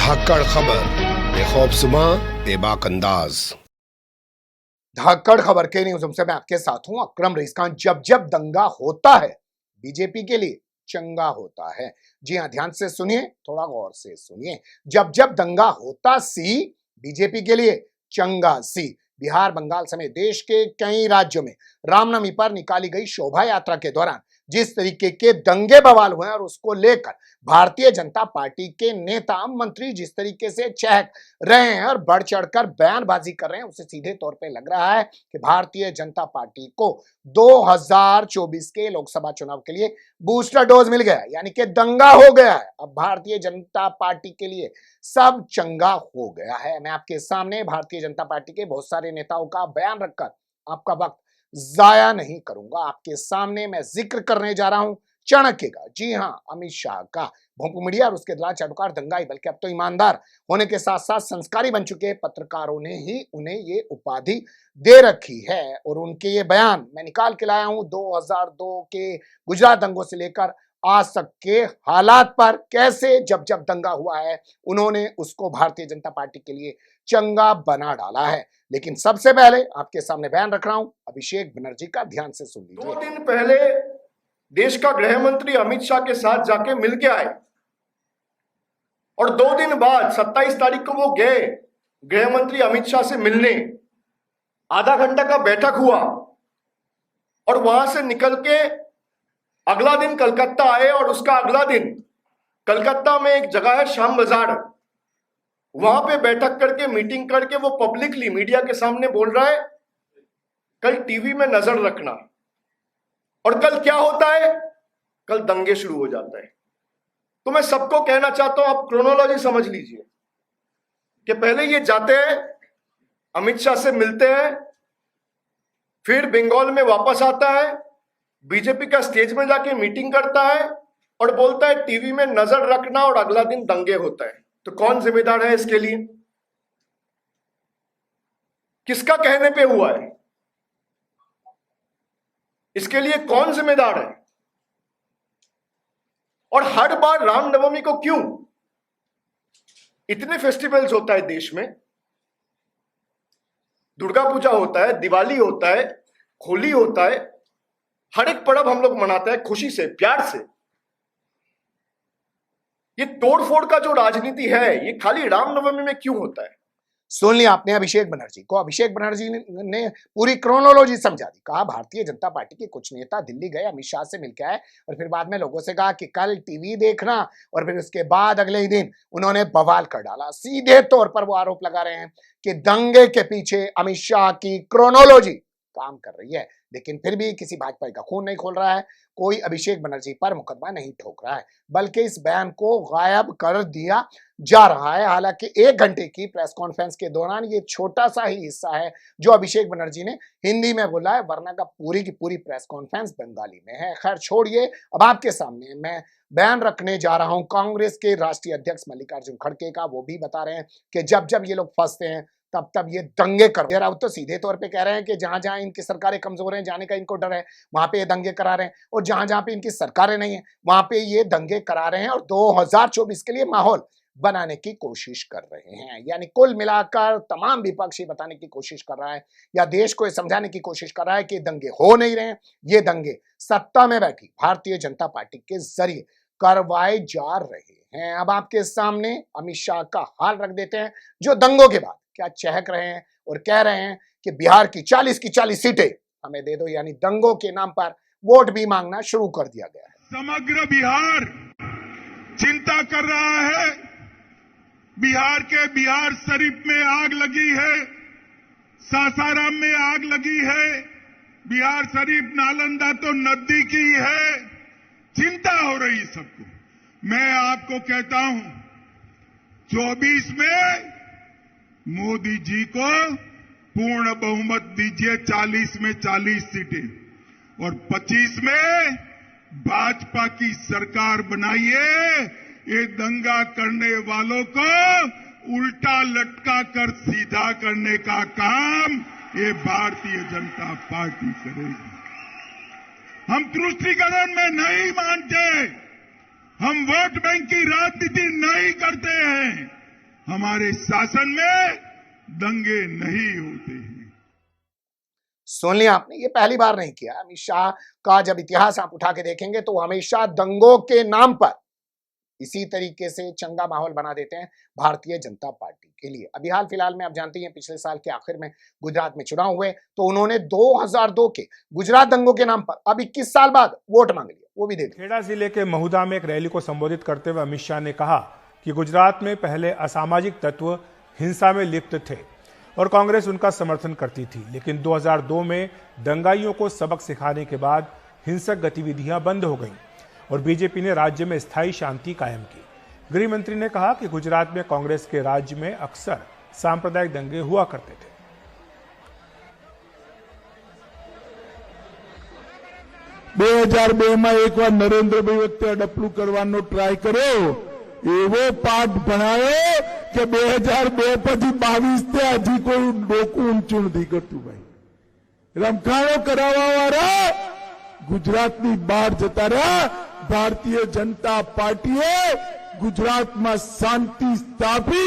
धाकड़ खबर बेखौफजुमा बेबाक अंदाज। धाकड़ खबर के न्यूज़ से मैं आपके साथ हूं अकरम रईस खान। जब जब दंगा होता है बीजेपी के लिए चंगा होता है। जी हां, ध्यान से सुनिए, थोड़ा गौर से सुनिए। जब जब दंगा होता सी बीजेपी के लिए चंगा सी। बिहार, बंगाल समेत देश के कई राज्यों में रामनवमी पर निकाली गई शोभा यात्रा के दौरान जिस तरीके के दंगे बवाल हुए और उसको लेकर भारतीय जनता पार्टी के नेता मंत्री जिस तरीके से चहक रहे हैं और बढ़ चढ़कर बयानबाजी कर रहे हैं, उसे सीधे तौर पे लग रहा है कि भारतीय जनता पार्टी को 2024 के लोकसभा चुनाव के लिए बूस्टर डोज मिल गया, यानी कि दंगा हो गया है। अब भारतीय जनता पार्टी के लिए सब चंगा हो गया है। मैं आपके सामने भारतीय जनता पार्टी के बहुत सारे नेताओं का बयान रखकर आपका वक्त जाया नहीं करूंगा। आपके सामने मैं जिक्र करने जा रहा हूं चाणक्य का, जी हां, अमित शाह का। भोंपू मीडिया और उसके दलाल चाटुकार दंगाई, बल्कि अब तो ईमानदार होने के साथ साथ संस्कारी बन चुके पत्रकारों ने ही उन्हें ये उपाधि दे रखी है। और उनके ये बयान मैं निकाल के लाया हूं 2002 के गुजरात दंगों से लेकर आज तक के हालात पर, कैसे जब जब दंगा हुआ है उन्होंने उसको भारतीय जनता पार्टी के लिए चंगा बना डाला है। लेकिन सबसे पहले आपके सामने बयान रख रहा हूं अभिषेक बनर्जी का, ध्यान से सुन लीजिए। 2 दिन पहले देश का गृह मंत्री अमित शाह के साथ जाके मिल के आए और 2 दिन बाद 27 तारीख को वो गए गृह मंत्री अमित शाह से मिलने। आधा घंटा का बैठक हुआ और वहां से निकल के अगला दिन कलकत्ता आए और उसका अगला दिन कलकत्ता में एक जगह है श्याम बाजार, वहां पे बैठक करके मीटिंग करके वो पब्लिकली मीडिया के सामने बोल रहा है कल टीवी में नजर रखना। और कल क्या होता है? कल दंगे शुरू हो जाता है। तो मैं सबको कहना चाहता हूं, आप क्रोनोलॉजी समझ लीजिए कि पहले ये जाते हैं, अमित शाह से मिलते हैं, फिर बंगाल में वापस आता है, बीजेपी का स्टेज में जाके मीटिंग करता है और बोलता है टीवी में नजर रखना, और अगला दिन दंगे होता है। तो कौन जिम्मेदार है इसके लिए? किसका कहने पे हुआ है? इसके लिए कौन जिम्मेदार है? और हर बार रामनवमी को क्यों? इतने फेस्टिवल्स होता है देश में, दुर्गा पूजा होता है, दिवाली होता है, होली होता है, हर एक पर्व हम लोग मनाते हैं खुशी से, प्यार से। ये तोड़फोड़ का जो राजनीति है ये खाली रामनवमी में क्यों होता है? सुन लिया आपने अभिषेक बनर्जी को। अभिषेक बनर्जी ने पूरी क्रोनोलॉजी समझा दी। कहा भारतीय जनता पार्टी के कुछ नेता दिल्ली गए, अमित शाह से मिलकर आए और फिर बाद में लोगों से कहा कि कल टीवी देखना, और फिर उसके बाद अगले ही दिन उन्होंने बवाल कर डाला। सीधे तौर पर वो आरोप लगा रहे हैं कि दंगे के पीछे अमित शाह की क्रोनोलॉजी काम कर रही है। लेकिन फिर भी किसी भाजपा का खून नहीं खोल रहा है, कोई अभिषेक बनर्जी पर मुकदमा नहीं ठोक रहा है, बल्कि इस बयान को गायब कर दिया जा रहा है। हालांकि 1 घंटे की प्रेस कॉन्फ्रेंस के दौरान ये छोटा सा ही हिस्सा है जो अभिषेक बनर्जी ने हिंदी में बोला है, वरना का पूरी की पूरी प्रेस कॉन्फ्रेंस बंगाली में है। खैर छोड़िए, अब आपके सामने मैं बयान रखने जा रहा हूं कांग्रेस के राष्ट्रीय अध्यक्ष मल्लिकार्जुन खड़गे का। वो भी बता रहे हैं कि जब जब ये लोग फंसते हैं तब तब ये दंगे कर रहे हैं। तो सीधे तौर पे कह रहे हैं कि जहां जहां इनकी सरकारें कमजोर हैं, जाने का इनको डर है, वहां पे ये दंगे करा रहे हैं, और जहां जहां पे इनकी सरकारें नहीं है वहां पे ये दंगे करा रहे हैं और 2024 के लिए माहौल बनाने की कोशिश कर रहे हैं। यानी कुल मिलाकर तमाम विपक्ष ये बताने की कोशिश कर रहा है या देश को ये समझाने की कोशिश कर रहा है कि दंगे हो नहीं रहे हैं, ये दंगे सत्ता में बैठी भारतीय जनता पार्टी के जरिए करवाए जा रहे हैं। अब आपके सामने अमित शाह का हाल रख देते हैं, जो दंगों के बाद क्या चहक रहे हैं और कह रहे हैं कि बिहार की 40 की 40 सीटें हमें दे दो। यानी दंगों के नाम पर वोट भी मांगना शुरू कर दिया गया है। समग्र बिहार चिंता कर रहा है। बिहार के बिहार शरीफ में आग लगी है, सासाराम में आग लगी है, बिहार शरीफ नालंदा तो नजदीकी है। चिंता हो रही सबको। मैं आपको कहता हूं 24 में मोदी जी को पूर्ण बहुमत दीजिए, 40 में 40 सीटें, और 25 में भाजपा की सरकार बनाइए। ये दंगा करने वालों को उल्टा लटका कर सीधा करने का काम ये भारतीय जनता पार्टी करेगी। हम तुष्टीकरण में नहीं मानते, हम वोट बैंक की राजनीति नहीं करते हैं। हमारे शासन में दंगे नहीं होते हैं। सुन लिया आपने, ये पहली बार नहीं किया। अमित शाह का जब इतिहास आप उठा के देखेंगे तो हमेशा दंगों के नाम पर इसी तरीके से चंगा माहौल बना देते हैं भारतीय जनता पार्टी के लिए। अभी हाल फिलहाल में आप जानते हैं पिछले साल के आखिर में गुजरात में चुनाव हुए तो उन्होंने 2002 के गुजरात दंगों के नाम पर अब 21 साल बाद वोट मांग लिया, वो भी दे दिया। खेड़ा जिले के महुदा में एक रैली को संबोधित करते हुए अमित शाह ने कहा कि गुजरात में पहले असामाजिक तत्व हिंसा में लिप्त थे और कांग्रेस उनका समर्थन करती थी, लेकिन 2002 में दंगाइयों को सबक सिखाने के बाद हिंसक गतिविधियां बंद हो गईं और बीजेपी ने राज्य में स्थायी शांति कायम की। गृह मंत्री ने कहा कि गुजरात में कांग्रेस के राज्य में अक्सर सांप्रदायिक दंगे हुआ करते थे। में एक बार नरेंद्र भाई वक्ते डपलू करवानो ट्राय करो, एवो पाठ भणायो कि 2002 પછી 22 તે હજી કોઈ ડોકું ઊંચું નથી કરતું ભાઈ। રમખાણો કરાવવા વાળા ગુજરાતની બહાર જતા રહ્યા। ભારતીય જનતા પાર્ટીએ ગુજરાતમાં શાંતિ સ્થાપી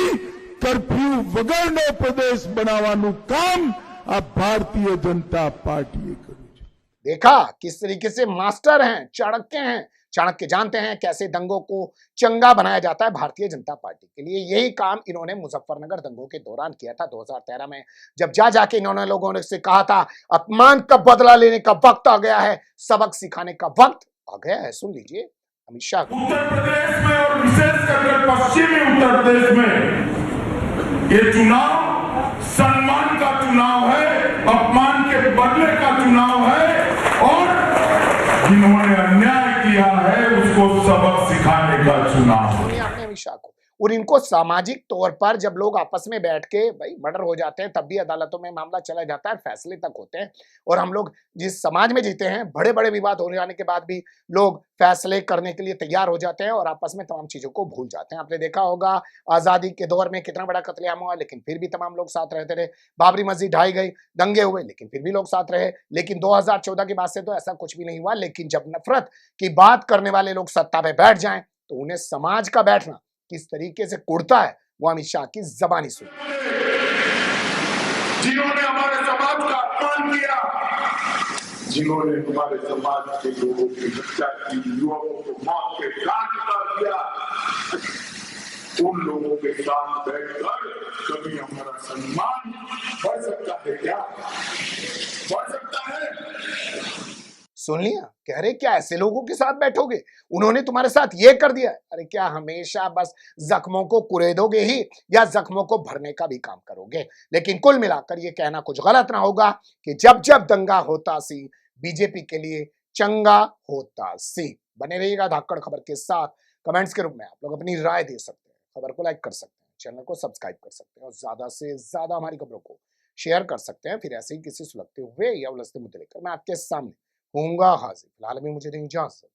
કર્ફ્યુ વગરનો પ્રદેશ બનાવવાનું કામ આ ભારતીય जनता પાર્ટીએ કર્યું છે। देखा किस तरीके से मास्टर हैं, चाणक्य हैं। चाणक्य जानते हैं कैसे दंगों को चंगा बनाया जाता है भारतीय जनता पार्टी के लिए। यही काम इन्होंने मुजफ्फरनगर दंगों के दौरान किया था 2013 में, जब जाके इन्होंने लोगों से कहा था अपमान का बदला लेने का वक्त आ गया है, सबक सिखाने का वक्त आ गया है। सुन लीजिए अमित शाह। उत्तर प्रदेश में और विशेष करके पश्चिमी उत्तर प्रदेश में ये चुनाव सम्मान का चुनाव है, अपमान के बदले का चुनाव है और जिन्होंने अन्याय किया है उसको सबक सिखाने का चुनाव। सुनिए आपने अमित शाह को। और इनको सामाजिक तौर पर जब लोग आपस में बैठ के भाई मर्डर हो जाते हैं तब भी अदालतों में मामला चला जाता है, फैसले तक होते हैं। और हम लोग जिस समाज में जीते हैं, बड़े बड़े विवाद हो जाने के बाद भी लोग फैसले करने के लिए तैयार हो जाते हैं और आपस में तमाम चीजों को भूल जाते हैं। आपने देखा होगा आजादी के दौर में कितना बड़ा कत्लेआम हुआ, लेकिन फिर भी तमाम लोग साथ रहते रहे। बाबरी मस्जिद ढाई गई, दंगे हुए, लेकिन फिर भी लोग साथ रहे। लेकिन 2014 के बाद से तो ऐसा कुछ भी नहीं हुआ। लेकिन जब नफरत की बात करने वाले लोग सत्ता पे बैठ जाएं तो उन्हें समाज का बैठना किस तरीके से कुड़ता है वो अमित शाह की जबानी सुन। जिन्होंने हमारे समाज का अपमान किया, जिन्होंने हमारे समाज के लोगों की हत्या की, युवकों को मौत के घाट उतार दिया, उन लोगों के साथ बैठकर कभी हमारा सम्मान बढ़ सकता है क्या? बढ़ सकता है? सुन लिया, कह रहे क्या ऐसे लोगों के साथ बैठोगे, उन्होंने तुम्हारे साथ ये कर दिया। अरे क्या हमेशा बस जख्मों को कुरेदोगे ही या जख्मों को भरने का भी काम करोगे? लेकिन कुल मिलाकर ये कहना कुछ गलत ना होगा कि जब जब दंगा होता सी बीजेपी के लिए चंगा होता सी। बने रहिएगा धाकड़ खबर के साथ। कमेंट्स के रूप में आप लोग अपनी राय दे सकते हैं, खबर को लाइक कर सकते हैं, चैनल को सब्सक्राइब कर सकते हैं और ज्यादा से ज्यादा हमारी खबरों को शेयर कर सकते हैं। फिर ऐसे ही किसी सुलगते हुए या उलझते मुद्दे लेकर मैं आपके सामने होऊंगा हाजिर। फिलहाल अभी मुझे दें इजाजत।